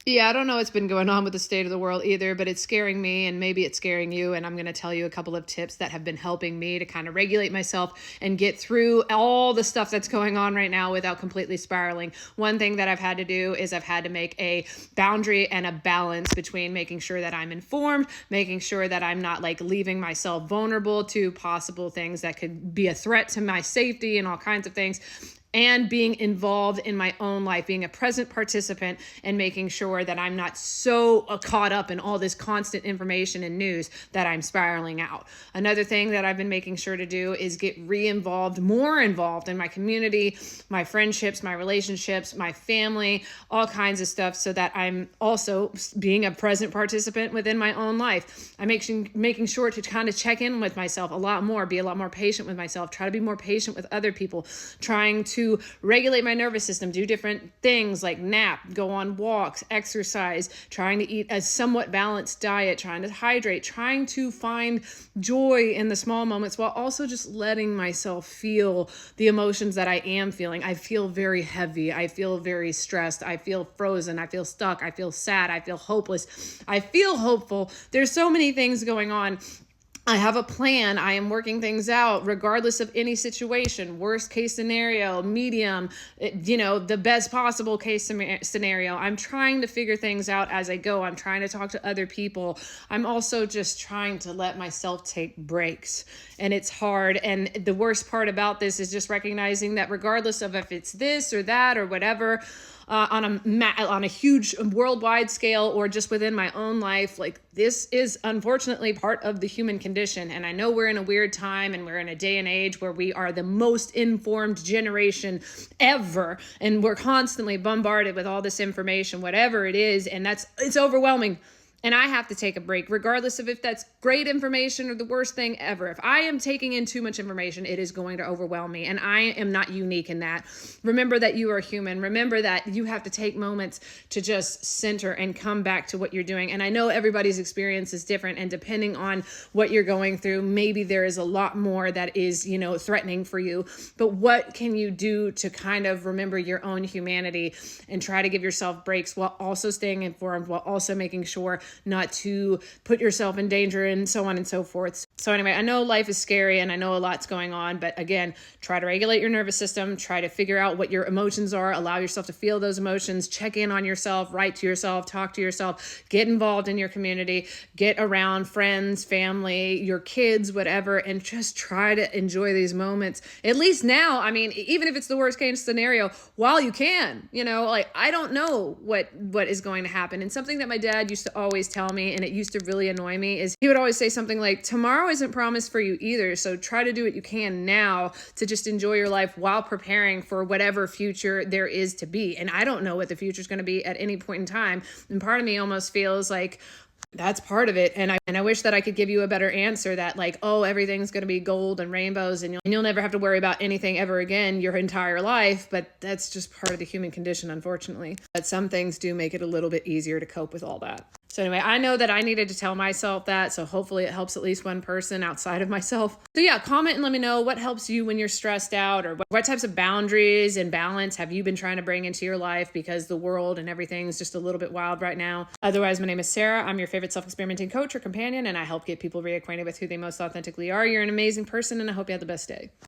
Yeah, I don't know what's been going on with the state of the world either, but it's scaring me and maybe it's scaring you. And I'm going to tell you a couple of tips that have been helping me to kind of regulate myself and get through all the stuff that's going on right now without completely spiraling. One thing that I've had to do is I've had to make a boundary and a balance between making sure that I'm informed, making sure that I'm not like leaving myself vulnerable to possible things that could be a threat to my safety and all kinds of things, and being involved in my own life, being a present participant and making sure that I'm not so caught up in all this constant information and news that I'm spiraling out. Another thing that I've been making sure to do is get re-involved, more involved in my community, my friendships, my relationships, my family, all kinds of stuff, so that I'm also being a present participant within my own life. I'm making sure to kind of check in with myself a lot more, be a lot more patient with myself, try to be more patient with other people, trying to regulate my nervous system, do different things like nap, go on walks, exercise, trying to eat a somewhat balanced diet, trying to hydrate, trying to find joy in the small moments while also just letting myself feel the emotions that I am feeling. I feel very heavy. I feel very stressed. I feel frozen. I feel stuck. I feel sad. I feel hopeless. I feel hopeful. There's so many things going on. I have a plan. I am working things out regardless of any situation. Worst case scenario, medium, the best possible case scenario. I'm trying to figure things out as I go. I'm trying to talk to other people. I'm also just trying to let myself take breaks. And it's hard. And the worst part about this is just recognizing that regardless of if it's this or that or whatever, on a huge worldwide scale or just within my own life, like this is unfortunately part of the human condition. And I know we're in a weird time and we're in a day and age where we are the most informed generation ever, and we're constantly bombarded with all this information, whatever it is, and it's overwhelming. And I have to take a break, regardless of if that's great information or the worst thing ever. If I am taking in too much information, it is going to overwhelm me. And I am not unique in that. Remember that you are human. Remember that you have to take moments to just center and come back to what you're doing. And I know everybody's experience is different. And depending on what you're going through, maybe there is a lot more that is, threatening for you. But what can you do to kind of remember your own humanity and try to give yourself breaks while also staying informed, while also making sure not to put yourself in danger and so on and so forth. So anyway, I know life is scary and I know a lot's going on, but again, try to regulate your nervous system, try to figure out what your emotions are, allow yourself to feel those emotions, check in on yourself, write to yourself, talk to yourself, get involved in your community, get around friends, family, your kids, whatever, and just try to enjoy these moments. At least now, I mean, even if it's the worst case scenario, while you can, I don't know what is going to happen. And something that my dad used to always tell me, and it used to really annoy me, is he would always say something like, tomorrow isn't promised for you either. So try to do what you can now to just enjoy your life while preparing for whatever future there is to be. And I don't know what the future is going to be at any point in time. And part of me almost feels like that's part of it. And I wish that I could give you a better answer that like, oh, everything's going to be gold and rainbows and you'll never have to worry about anything ever again your entire life. But that's just part of the human condition, unfortunately. But some things do make it a little bit easier to cope with all that. So anyway, I know that I needed to tell myself that, so hopefully it helps at least one person outside of myself. So yeah, comment and let me know what helps you when you're stressed out, or what types of boundaries and balance have you been trying to bring into your life, because the world and everything's just a little bit wild right now. Otherwise, my name is Sarah. I'm your favorite self-experimenting coach or companion, and I help get people reacquainted with who they most authentically are. You're an amazing person, and I hope you have the best day.